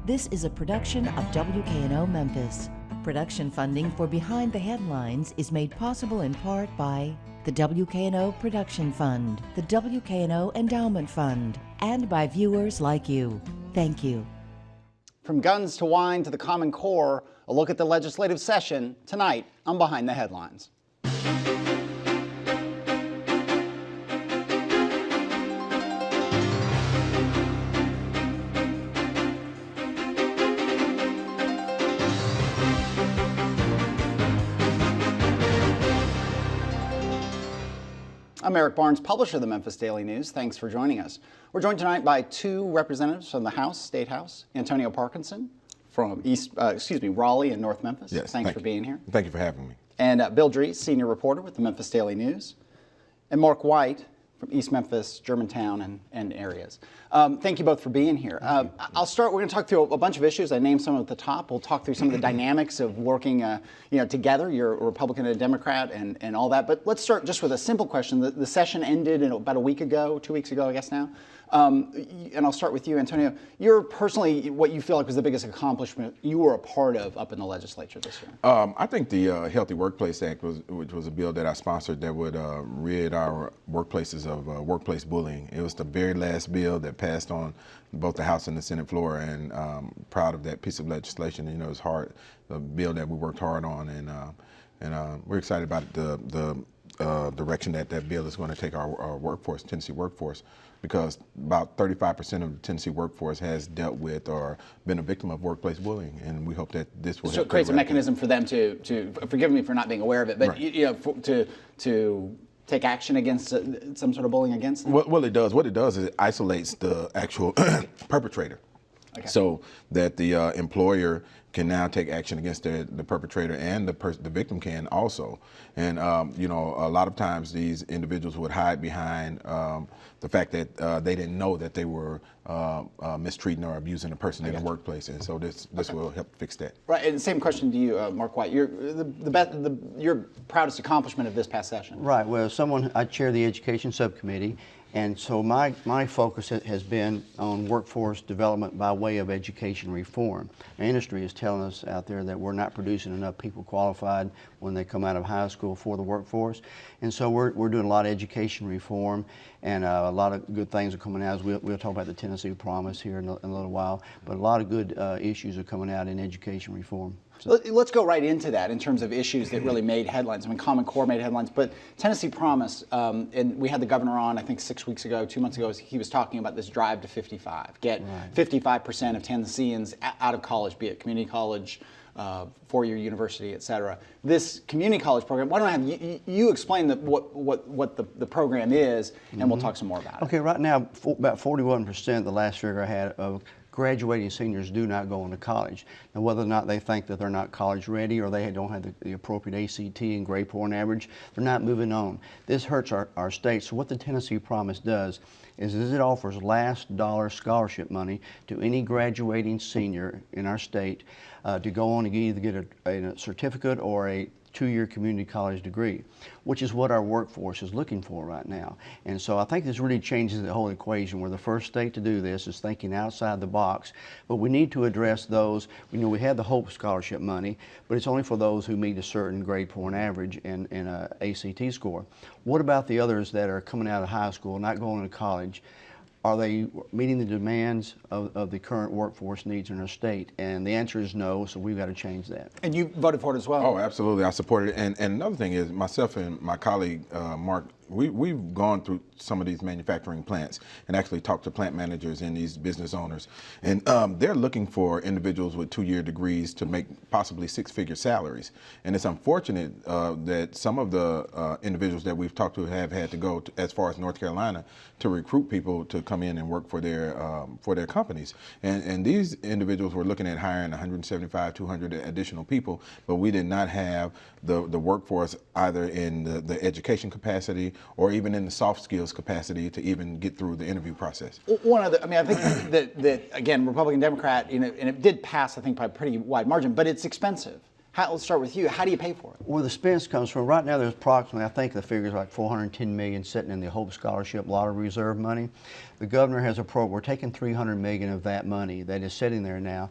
This is a production of WKNO Memphis. Production funding for Behind the Headlines is made possible in part by the WKNO Production Fund, the WKNO Endowment Fund, and by viewers like you. Thank you. From guns to wine to the Common Core, a look at the legislative session tonight on Behind the Headlines. I'm Eric Barnes, publisher of the Memphis Daily News. Thanks for joining us. We're joined tonight by two representatives from the House, State House, Antonio Parkinson from Raleigh and North Memphis. Yes, Thanks for being here. Thank you for having me. And Bill Drees, senior reporter with the Memphis Daily News. And Mark White from East Memphis, Germantown, and areas. Thank you both for being here. I'll start. We're going to talk through a bunch of issues. I named some at the top. We'll talk through some of the dynamics of working, together. You're a Republican and a Democrat, and all that. But let's start just with a simple question. The session ended about a week ago, 2 weeks ago, I guess now. And I'll start with you, Antonio. You're personally, what you feel like was the biggest accomplishment you were a part of up in the legislature this year? I think the Healthy Workplace Act, which was a bill that I sponsored that would rid our workplaces of workplace bullying. It was the very last bill that passed on both the House and the Senate floor, and proud of that piece of legislation. You know, it's hard, a bill that we worked hard on, and we're excited about the direction that bill is going to take our workforce, Tennessee workforce, because about 35% of the Tennessee workforce has dealt with or been a victim of workplace bullying, and we hope that this will. So it creates a mechanism for them to forgive me for not being aware of it, but right. To take action against some sort of bullying against them. Well, it does. What it does is it isolates the actual perpetrator. Okay. So that the employer can now take action against the perpetrator, and the victim can also. And a lot of times these individuals would hide behind the fact that they didn't know that they were mistreating or abusing a person in the workplace, and so this will help fix that. Right. And same question to you, Mark White. Your proudest accomplishment of this past session. Right. Well, I chair the Education Subcommittee. And so my focus has been on workforce development by way of education reform. The industry is telling us out there that we're not producing enough people qualified when they come out of high school for the workforce. And so we're doing a lot of education reform, and a lot of good things are coming out. We'll talk about the Tennessee Promise here in a little while, but a lot of good issues are coming out in education reform. So let's go right into that in terms of issues that really made headlines. I mean, Common Core made headlines, but Tennessee Promise, and we had the governor on, I think 6 weeks ago, 2 months ago, he was talking about this drive to 55. Get 55% of Tennesseans out of college, be it community college, four-year university, et cetera. This community college program, why don't I have you explain what the program is, and we'll talk some more about it. Okay, right now, about 41%, the last figure I had, of graduating seniors do not go into college. Now, whether or not they think that they're not college ready or they don't have the appropriate ACT and grade point average, they're not moving on. This hurts our state. So what the Tennessee Promise does is it offers last dollar scholarship money to any graduating senior in our state to go on and either get a certificate or a 2-year community college degree, which is what our workforce is looking for right now. And so I think this really changes the whole equation. We're the first state to do this, is thinking outside the box, but we need to address those. We have the Hope Scholarship money, but it's only for those who meet a certain grade point average and a ACT score. What about the others that are coming out of high school, not going to college? Are they meeting the demands of the current workforce needs in our state? And the answer is no, so we've got to change that. And you voted for it as well? Oh, absolutely. I support it. And another thing is, myself and my colleague, Mark, we've gone through some of these manufacturing plants and actually talked to plant managers and these business owners. And they're looking for individuals with 2-year degrees to make possibly 6-figure salaries. And it's unfortunate that some of the individuals that we've talked to have had to go as far as North Carolina to recruit people to come in and work for their companies. And these individuals were looking at hiring 175, 200 additional people, but we did not have the workforce either in the education capacity or even in the soft skills capacity to even get through the interview process. One other, I think that again, Republican, Democrat, and it did pass, I think, by a pretty wide margin, but it's expensive. let's start with you. How do you pay for it? Where the expense comes from, right now there's approximately, I think the figure's like $410 million sitting in the Hope Scholarship Lottery Reserve money. The governor has a program, we're taking $300 million of that money that is sitting there now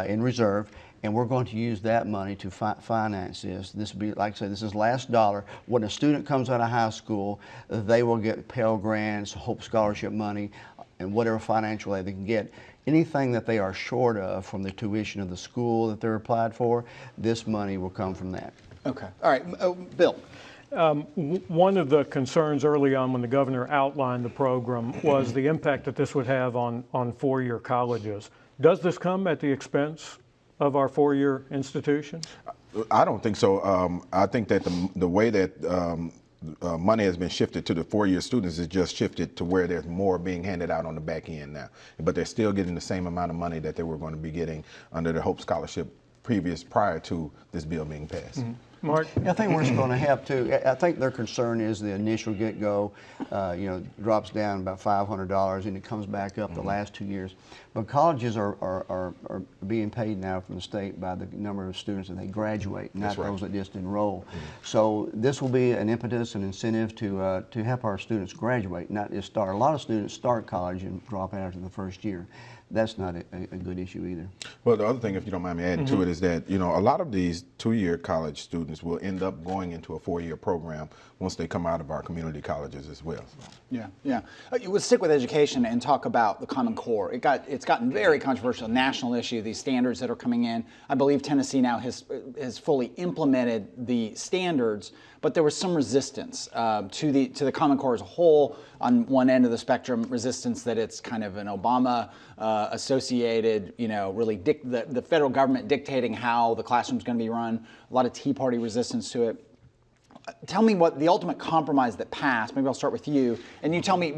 in reserve, and we're going to use that money to finance this. This will be, like I said, this is last dollar. When a student comes out of high school, they will get Pell Grants, Hope Scholarship money, and whatever financial aid they can get. Anything that they are short of from the tuition of the school that they're applied for, this money will come from that. Okay. All right. Bill. One of the concerns early on when the governor outlined the program was the impact that this would have on four-year colleges. Does this come at the expense of our four-year institutions? I don't think so. I think that the way that money has been shifted to the four-year students is just shifted to where there's more being handed out on the back end now. But they're still getting the same amount of money that they were going to be getting under the Hope Scholarship prior to this bill being passed. Mm-hmm. Mark? I think we're going to have to. I think their concern is the initial get-go, drops down about $500 and it comes back up the last 2 years. But colleges are being paid now from the state by the number of students that they graduate, not those that just enroll. So this will be an impetus, an incentive to help our students graduate, not just start. A lot of students start college and drop out after the first year. That's not a good issue either. Well, the other thing, if you don't mind me adding to it, is that a lot of these two-year college students will end up going into a four-year program once they come out of our community colleges as well. So. Yeah. We'll stick with education and talk about the Common Core. It's gotten very controversial, national issue. These standards that are coming in. I believe Tennessee now has fully implemented the standards, but there was some resistance to the Common Core as a whole. On one end of the spectrum, resistance that it's kind of an Obama associated, really the federal government dictating how the classroom's going to be run. A lot of Tea Party resistance to it. Tell me what the ultimate compromise that passed. Maybe I'll start with you, and you tell me,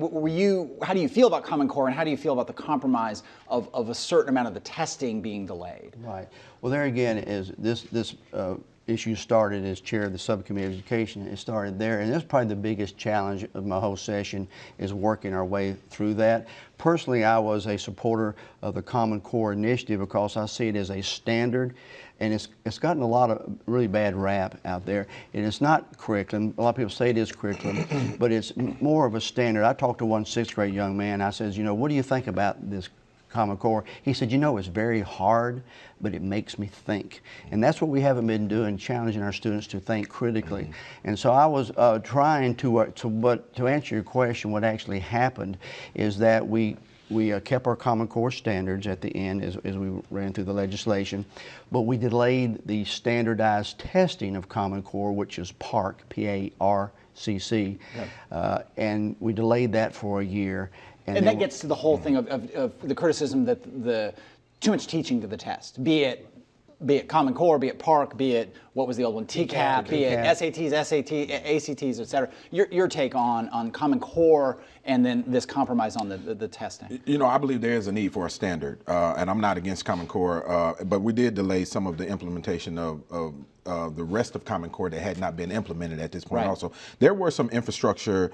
how do you feel about Common Core, and how do you feel about the compromise of a certain amount of the testing being delayed? Right. Well, there again is this issue started as chair of the subcommittee of education. It started there, and that's probably the biggest challenge of my whole session is working our way through that. Personally, I was a supporter of the Common Core initiative because I see it as a standard, and it's gotten a lot of really bad rap out there. And it's not curriculum. A lot of people say it is curriculum, but it's more of a standard. I talked to one sixth grade young man. I says, what do you think about this Common Core? He said, it's very hard, but it makes me think. And that's what we haven't been doing, challenging our students to think critically. And so I was trying to answer your question, what actually happened is that we kept our Common Core standards at the end as we ran through the legislation, but we delayed the standardized testing of Common Core, which is PARCC, P-A-R-C-C, and we delayed that for a year. And that gets to the whole thing of the criticism that the too much teaching to the test, be it Common Core, be it PARCC, be it what was the old one, TCAP, be it SATs, ACTs, et cetera. Your take on Common Core and then this compromise on the testing? I believe there is a need for a standard, and I'm not against Common Core, but we did delay some of the implementation of the rest of Common Core that had not been implemented at this point. Also, there were some infrastructure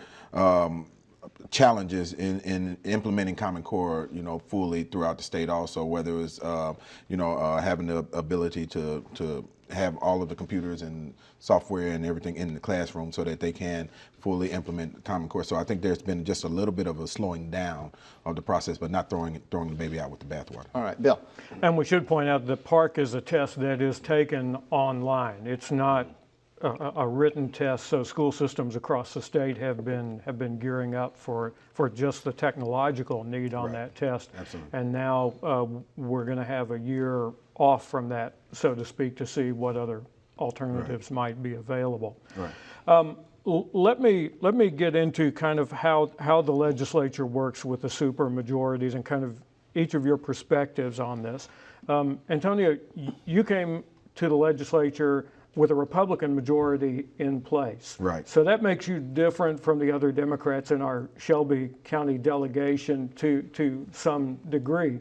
challenges in implementing Common Core, fully throughout the state. Also, whether it was, having the ability to have all of the computers and software and everything in the classroom so that they can fully implement Common Core. So I think there's been just a little bit of a slowing down of the process, but not throwing the baby out with the bathwater. All right, Bill. And we should point out that PARCC is a test that is taken online. It's not a written test, so school systems across the state have been gearing up for just the technological need on that test. Absolutely. And now we're going to have a year off from that, so to speak, to see what other alternatives might be available. Right. Let me get into kind of how the legislature works with the supermajorities and kind of each of your perspectives on this. Antonio, you came to the legislature with a Republican majority in place. Right. So that makes you different from the other Democrats in our Shelby County delegation to some degree.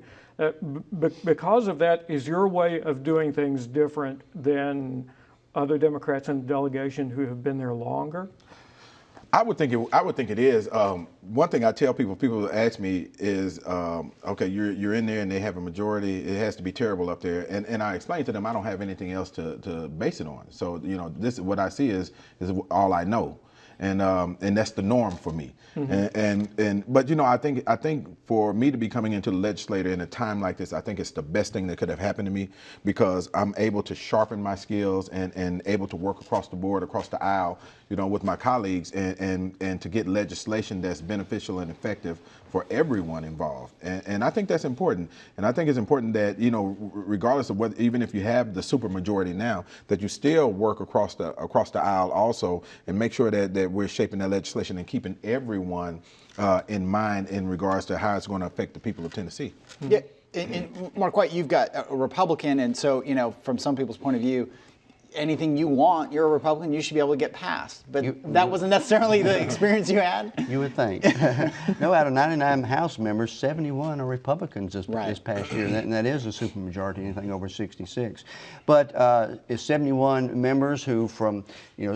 Because of that, is your way of doing things different than other Democrats in the delegation who have been there longer? I would think it is. One thing I tell people ask me is, okay, you're in there and they have a majority. It has to be terrible up there, and I explain to them I don't have anything else to base it on. So this is what I see is all I know, and that's the norm for me. But I think for me to be coming into the legislature in a time like this, I think it's the best thing that could have happened to me, because I'm able to sharpen my skills and able to work across the board, across the aisle, with my colleagues, and to get legislation that's beneficial and effective for everyone involved. And I think that's important. And I think it's important that, regardless of whether, even if you have the supermajority now, that you still work across the aisle also, and make sure that we're shaping that legislation and keeping everyone in mind in regards to how it's going to affect the people of Tennessee. Yeah, and Mark White, you've got a Republican, and so from some people's point of view, anything you want, you're a Republican, you should be able to get passed. But that wasn't necessarily the experience you had? You would think. No, out of 99 House members, 71 are Republicans this past year, and that is a supermajority, anything over 66. But it's 71 members who from,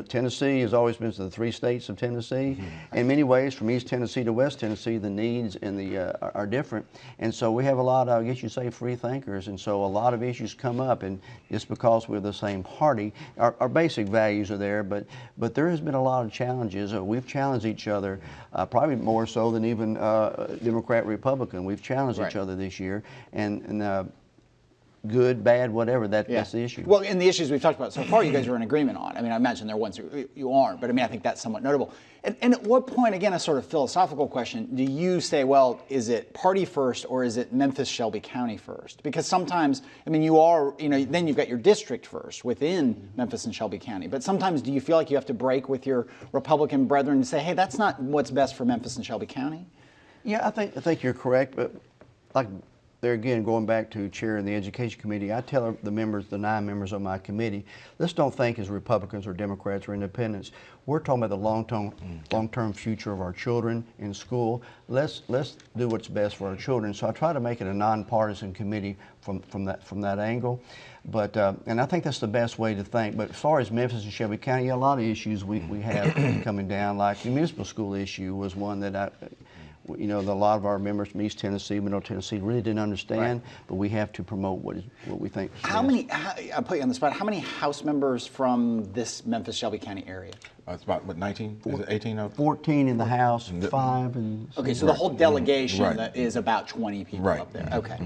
Tennessee has always been to the 3 states of Tennessee. In many ways, from East Tennessee to West Tennessee, the needs and are different. And so we have a lot of, I guess you say, free thinkers. And so a lot of issues come up, and just because we're the same party, our basic values are there, but there has been a lot of challenges. We've challenged each other, probably more so than even Democrat, Republican. We've challenged each other this year, and good, bad, whatever, that's the issue. Well, and the issues we've talked about so far, you guys are in agreement on. I mean, I imagine there are ones you aren't, but I think that's somewhat notable. And at what point, again, a sort of philosophical question, do you say, well, is it party first or is it Memphis-Shelby County first? Because sometimes, you are, then you've got your district first within Memphis and Shelby County. But sometimes do you feel like you have to break with your Republican brethren and say, hey, that's not what's best for Memphis and Shelby County? Yeah, I think you're correct, but like there again, going back to chairing the Education Committee, I tell the 9 members of my committee, let's don't think as Republicans or Democrats or Independents. We're talking about the long-term future of our children in school. Let's do what's best for our children. So I try to make it a nonpartisan committee from that angle. But and I think that's the best way to think. But as far as Memphis and Shelby County, a lot of issues we have coming down. Like the municipal school issue was one that a lot of our members from East Tennessee, Middle Tennessee really didn't understand, but we have to promote what we think. I'll put you on the spot, how many House members from this Memphis-Shelby County area? It's about, 19? Is it 18 of 14 in the House, 5 in... Okay, so the whole delegation is about 20 people up there. Okay.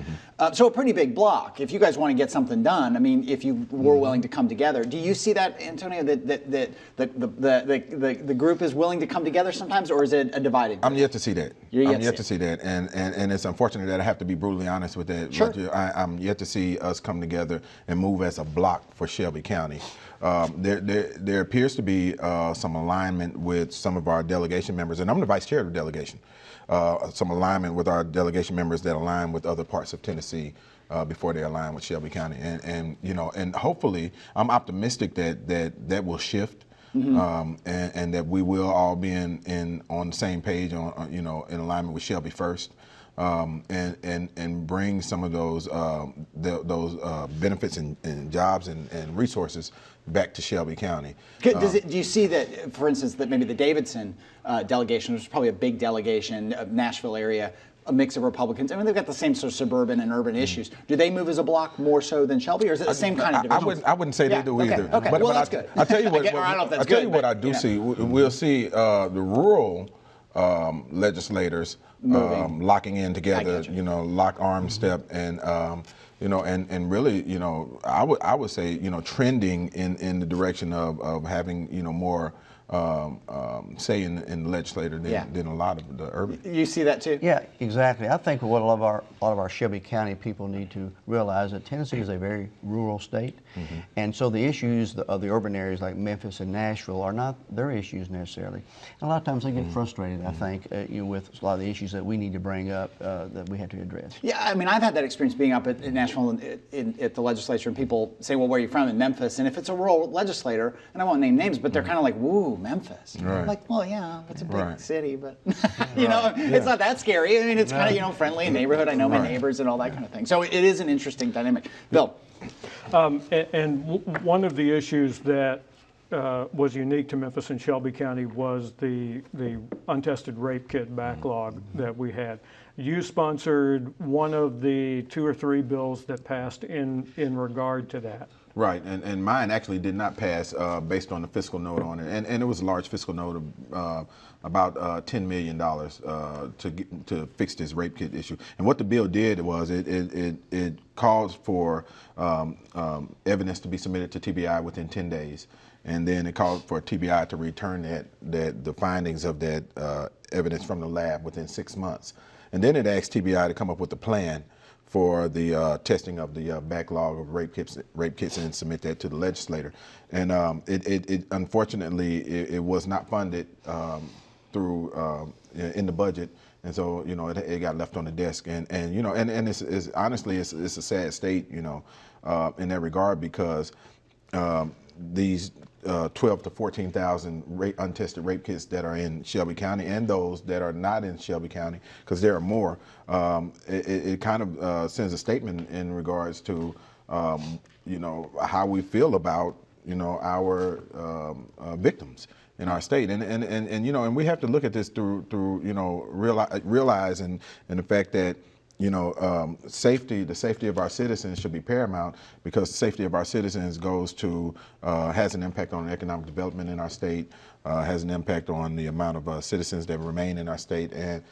So a pretty big block. If you guys want to get something done, if you were willing to come together, do you see that, Antonio, that the group is willing to come together sometimes, or is it a divided group? I'm yet to see that. I'm yet to see that, and it's unfortunate that I have to be brutally honest with that. Sure. I'm yet to see us come together and move as a block for Shelby County. There appears to be some alignment with some of our delegation members, and I'm the vice chair of the delegation. Some alignment with our delegation members that align with other parts of Tennessee before they align with Shelby County, and hopefully I'm optimistic that will shift. And that we will all be on the same page in alignment with Shelby first, and bring some of those benefits and jobs and resources back to Shelby County. Do you see that, for instance, that maybe the Davidson delegation, which is probably a big delegation of Nashville area, a mix of Republicans? They've got the same sort of suburban and urban issues. Do they move as a block more so than Shelby, or is it the same kind of division? I wouldn't say they do either. Okay. But that's good. I tell you what. I don't know if that's I tell good, you what but, I do see. We'll see the rural legislators locking in together. Lock arm step and. And really, I would say, trending in the direction of having, more say in the legislature than a lot of the urban. You see that too? Yeah, exactly. I think what a lot of our Shelby County people need to realize that Tennessee is a very rural state, and so the issues of the urban areas like Memphis and Nashville are not their issues necessarily. And a lot of times they get frustrated, I think, with a lot of the issues that we need to bring up that we have to address. Yeah, I've had that experience being up at Nashville at the legislature, and people say, well, where are you from? In Memphis. And if it's a rural legislator, and I won't name names, but they're kind of like, woo, Memphis. Right. I'm like, well, yeah, it's a big city, but it's not that scary. It's kind of friendly neighborhood. I know my neighbors and all that kind of thing. So it is an interesting dynamic. Bill. And one of the issues that was unique to Memphis and Shelby County was the untested rape kit backlog that we had. You sponsored one of the 2 or 3 bills that passed in regard to that. Right, and mine actually did not pass based on the fiscal note on it, and it was a large fiscal note of about $10 million to fix this rape kit issue. And what the bill did was it calls for evidence to be submitted to TBI within 10 days, and then it called for TBI to return the findings of that evidence from the lab within 6 months, and then it asked TBI to come up with a plan for the testing of the backlog of rape kits and submit that to the legislator. And it unfortunately it was not funded through in the budget, and so it got left on the desk. And it's honestly it's a sad state in that regard, because these 12 to 14,000 untested rape kits that are in Shelby County, and those that are not in Shelby County, because there are more, it kind of sends a statement in regards to how we feel about our victims in our state, and we have to look at this through realize and the fact that the safety of our citizens should be paramount, because the safety of our citizens has an impact on economic development in our state, has an impact on the amount of citizens that remain in our state, and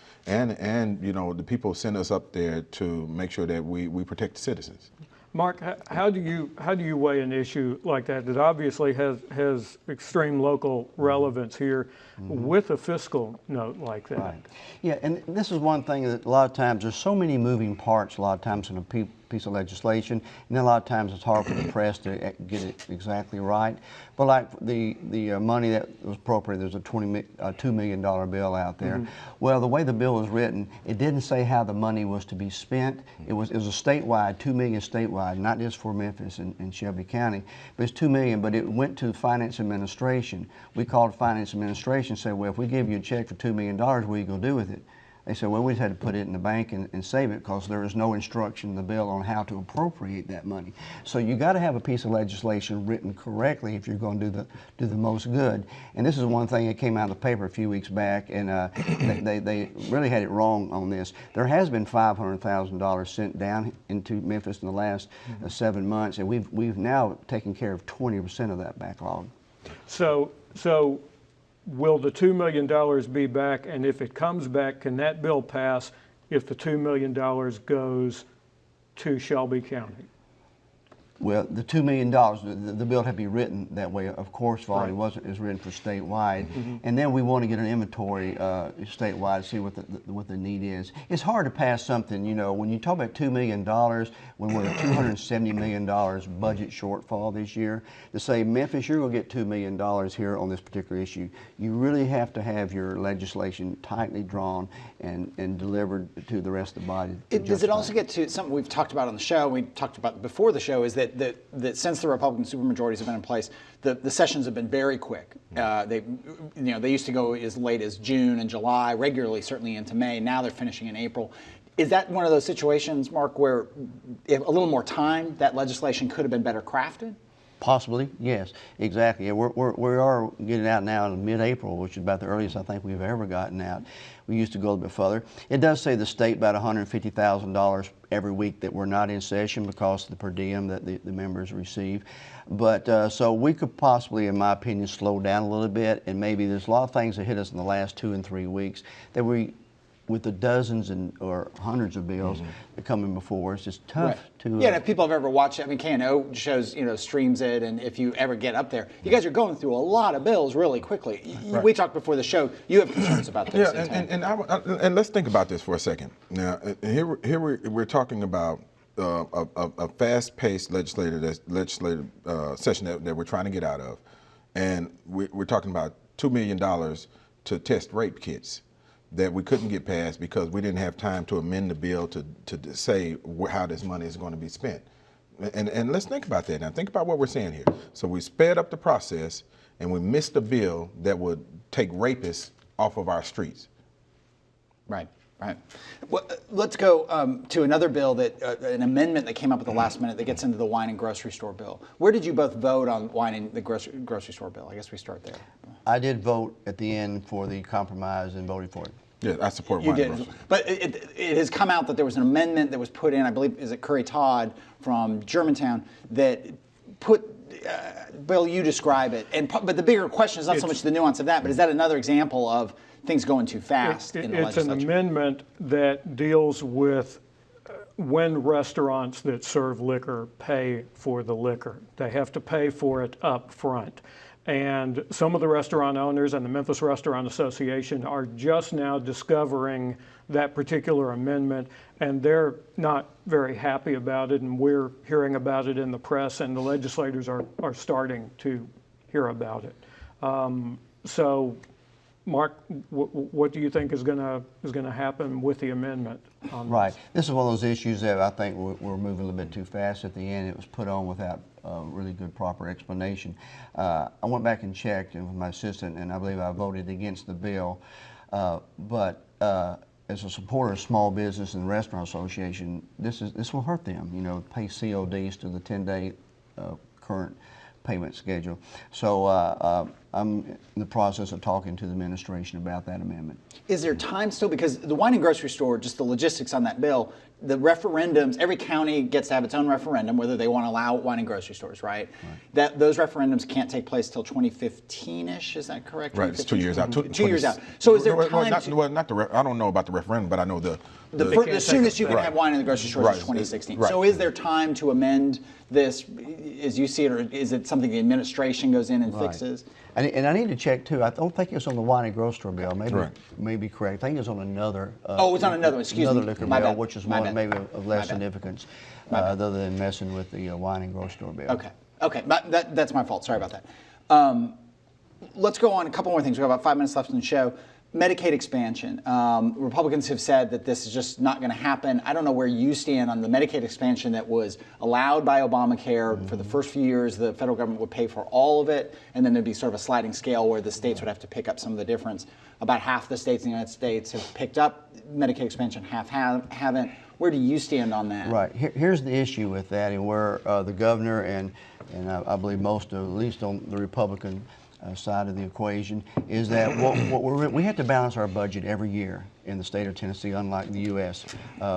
the people send us up there to make sure that we protect the citizens. Mark, how do you weigh an issue like that obviously has extreme local relevance here with a fiscal note like that? Right. Yeah, and this is one thing that a lot of times there's so many moving parts a lot of times in a piece of legislation, and then a lot of times it's hard for the press to get it exactly right. But like the money that was appropriated, there's a $2 million bill out there. Well, the way the bill was written, it didn't say how the money was to be spent. It was a statewide, $2 million statewide, not just for Memphis and Shelby County, but it's $2 million, but it went to Finance Administration. We called Finance Administration and said, well, if we give you a check for $2 million, what are you going to do with it? They said, well, we just had to put it in the bank and save it, because there is no instruction in the bill on how to appropriate that money. So you got to have a piece of legislation written correctly if you're going to do the most good. And this is one thing that came out of the paper a few weeks back, and they really had it wrong on this. There has been $500,000 sent down into Memphis in the last 7 months, and we've now taken care of 20% of that backlog. So will the $2 million be back? And if it comes back, can that bill pass if the $2 million goes to Shelby County? Well, the $2 million, the bill had to be written that way, of course, Volley wasn't as written for statewide. And then we want to get an inventory statewide, see what the need is. It's hard to pass something, when you talk about $2 million, when we're at $270 million budget shortfall this year, to say, Memphis, you're going to get $2 million here on this particular issue, you really have to have your legislation tightly drawn and delivered to the rest of the body. Does it also get to something we've talked about on the show, we talked about before the show, is that since the Republican supermajorities have been in place, the sessions have been very quick. They used to go as late as June and July, regularly, certainly into May. Now they're finishing in April. Is that one of those situations, Mark, where if a little more time, that legislation could have been better crafted? Possibly, yes, exactly. Yeah, we are getting out now in mid-April, which is about the earliest I think we've ever gotten out. We used to go a bit further. It does say the state about $150,000 every week that we're not in session because of the per diem that the members receive. But so we could possibly, in my opinion, slow down a little bit, and maybe there's a lot of things that hit us in the last 2 and 3 weeks that with the dozens or hundreds of bills that are coming before, it's just tough to... Yeah, and if people have ever watched it, KNO shows, streams it, and if you ever get up there, you guys are going through a lot of bills really quickly. We talked before the show, you have concerns about this. Yeah, and let's think about this for a second. Now, here we're talking about a fast-paced legislative session that we're trying to get out of, and we're talking about $2 million to test rape kits that we couldn't get passed because we didn't have time to amend the bill to say how this money is going to be spent. And let's think about that now. Think about what we're saying here. So we sped up the process, and we missed a bill that would take rapists off of our streets. Right. Right. Well, let's go to another bill that an amendment that came up at the last minute that gets into the wine and grocery store bill. Where did you both vote on wine and the grocery store bill? I guess we start there. I did vote at the end for the compromise and voted for it. Yeah, I support You wine and did, grocery. but it has come out that there was an amendment that was put in. I believe is it Curry Todd from Germantown that put. Bill, you describe it, but the bigger question is not so much the nuance of that, but is that another example of things going too fast in the It's an legislature? amendment that deals with when restaurants that serve liquor pay for the liquor. They have to pay for it up front. And some of the restaurant owners and the Memphis Restaurant Association are just now discovering that particular amendment, and they're not very happy about it, and we're hearing about it in the press, and the legislators are starting to hear about it. So, Mark, what do you think is going to happen with the amendment on Right. this? This is one of those issues that I think we're moving a little bit too fast at the end. It was put on without really good proper explanation. I went back and checked with my assistant, and I believe I voted against the bill. But as a supporter of small business and restaurant association, this will hurt them. You know, pay CODs to the 10-day current payment schedule. So I'm in the process of talking to the administration about that amendment. Is there time still? Because the wine and grocery store, just the logistics on that bill, the referendums, every county gets to have its own referendum, whether they want to allow wine and grocery stores, right? That those referendums can't take place till 2015-ish, is that correct? Right, it's 2 years out. 2 years out. So is there time I don't know about the referendum, but I know the the soonest you can Right. have wine in the grocery stores Right. is 2016. Right. So is there time to amend this as you see it, or is it something the administration goes in and fixes? And I need to check too. I don't think it's on the wine and grocery store bill. Maybe Correct. maybe correct. I think it's on another. It's on another one. Excuse another me. liquor My bill, bad. which is My one bad. maybe of My less bad. significance, other than messing with the wine and grocery store bill. Okay, but that's my fault. Sorry about that. Let's go on a couple more things. We have about 5 minutes left in the show. Medicaid expansion. Republicans have said that this is just not going to happen. I don't know where you stand on the Medicaid expansion that was allowed by Obamacare. For the first few years, the federal government would pay for all of it, and then there'd be sort of a sliding scale where the states would have to pick up some of the difference. About half the states in the United States have picked up Medicaid expansion, half haven't. Where do you stand on that? Right. Here's the issue with that, and where the governor and I believe most of, at least on the Republican side of the equation, is that we have to balance our budget every year in the state of Tennessee, unlike the U.S.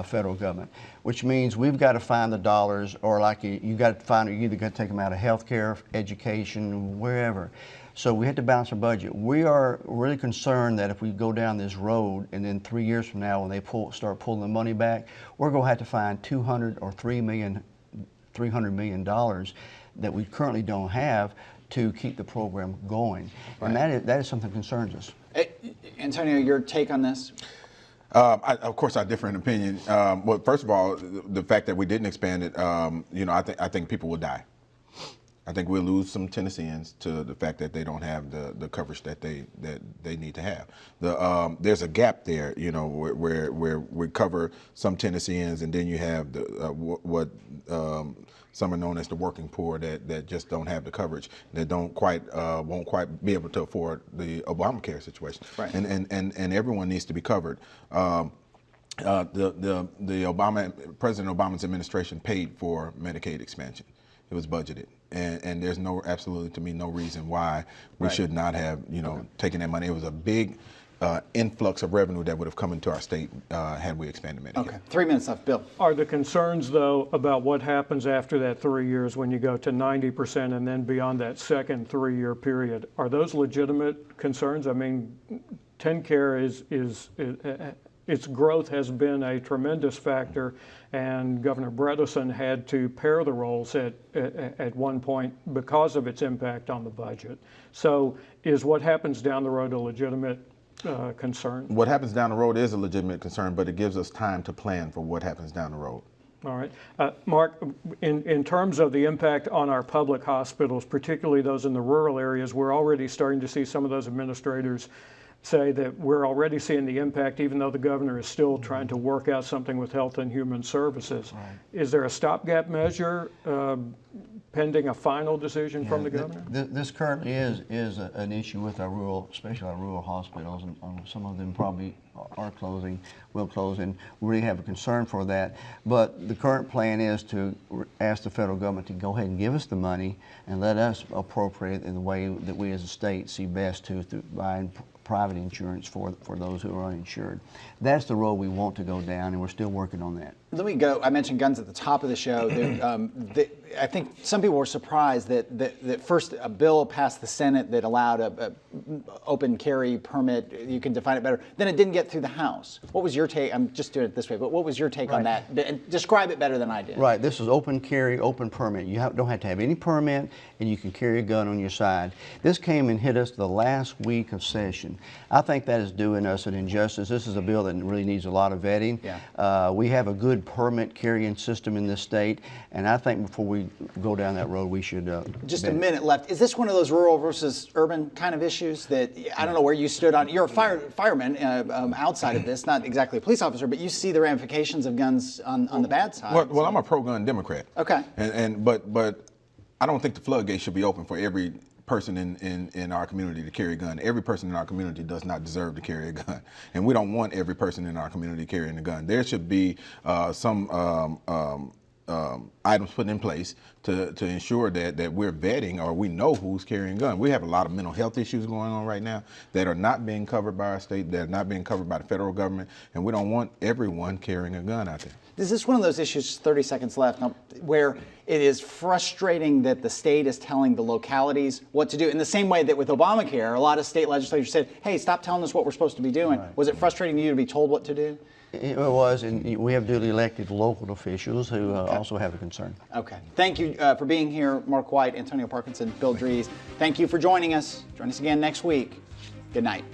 Federal government, which means we've got to find the dollars, or like you got to find, you either got to take them out of healthcare, education, wherever. So we have to balance our budget. We are really concerned that if we go down this road, and then 3 years from now, when they start pulling the money back, we're going to have to find $200 or $300 million that we currently don't have to keep the program going. Right. And that is something that concerns us. Antonio, your take on this? Of course, I differ in opinion. Well, first of all, the fact that we didn't expand it, I think people will die. I think we'll lose some Tennesseans to the fact that they don't have the coverage that they need to have. There's a gap there, where we cover some Tennesseans, and then you have what some are known as the working poor that just don't have the coverage, that won't quite be able to afford the Obamacare situation. Right. And everyone needs to be covered. The President Obama's administration paid for Medicaid expansion. It was budgeted, and there's absolutely to me no reason why we should not have taken that money. It was a big influx of revenue that would have come into our state had we expanded Medicaid. Okay, 3 minutes left, Bill. Are the concerns, though, about what happens after that 3 years when you go to 90% and then beyond that second 3-year period, are those legitimate concerns? I mean, TennCare its growth has been a tremendous factor, and Governor Bredesen had to pare the rolls at one point because of its impact on the budget. So is what happens down the road a legitimate concern? What happens down the road is a legitimate concern, but it gives us time to plan for what happens down the road. All right. Mark, in terms of the impact on our public hospitals, particularly those in the rural areas, we're already starting to see some of those administrators say that we're already seeing the impact, even though the governor is still trying to work out something with Health and Human Services. Is there a stopgap measure pending a final decision from the governor? This currently is an issue with our rural, especially our rural hospitals, and some of them probably are closing, will close, and we really have a concern for that. But the current plan is to ask the federal government to go ahead and give us the money and let us appropriate in the way that we as a state see best to buying private insurance for those who are uninsured. That's the road we want to go down, and we're still working on that. Let me go. I mentioned guns at the top of the show. I think some people were surprised that first a bill passed the Senate that allowed a open carry permit. You can define it better. Then it didn't get through the House. What was your take? I'm just doing it this way, but what was your take on that? And describe it better than I did. Right. This is open carry, open permit. You don't have to have any permit, and you can carry a gun on your side. This came and hit us the last week of session. I think that is doing us an injustice. This is a bill that really needs a lot of vetting. Yeah. We have a good permit carrying system in this state, and I think before we go down that road, we should. Just a minute left. Is this one of those rural versus urban kind of issues that I don't know where you stood on? You're a fireman outside of this, not exactly a police officer, but you see the ramifications of guns on the bad side. Well, I'm a pro-gun Democrat. Okay. But I don't think the floodgates should be open for every person in our community to carry a gun. Every person in our community does not deserve to carry a gun, and we don't want every person in our community carrying a gun. There should be some items put in place to ensure that we're vetting, or we know who's carrying a gun. We have a lot of mental health issues going on right now that are not being covered by our state, that are not being covered by the federal government, and we don't want everyone carrying a gun out there. Is this one of those issues, 30 seconds left, where it is frustrating that the state is telling the localities what to do? In the same way that with Obamacare, a lot of state legislators said, hey, stop telling us what we're supposed to be doing. Right. Was it frustrating to you to be told what to do? It was, and we have duly elected local officials who also have a concern. Okay. Thank you for being here, Mark White, Antonio Parkinson, Bill Drees. Thank you for joining us. Join us again next week. Good night.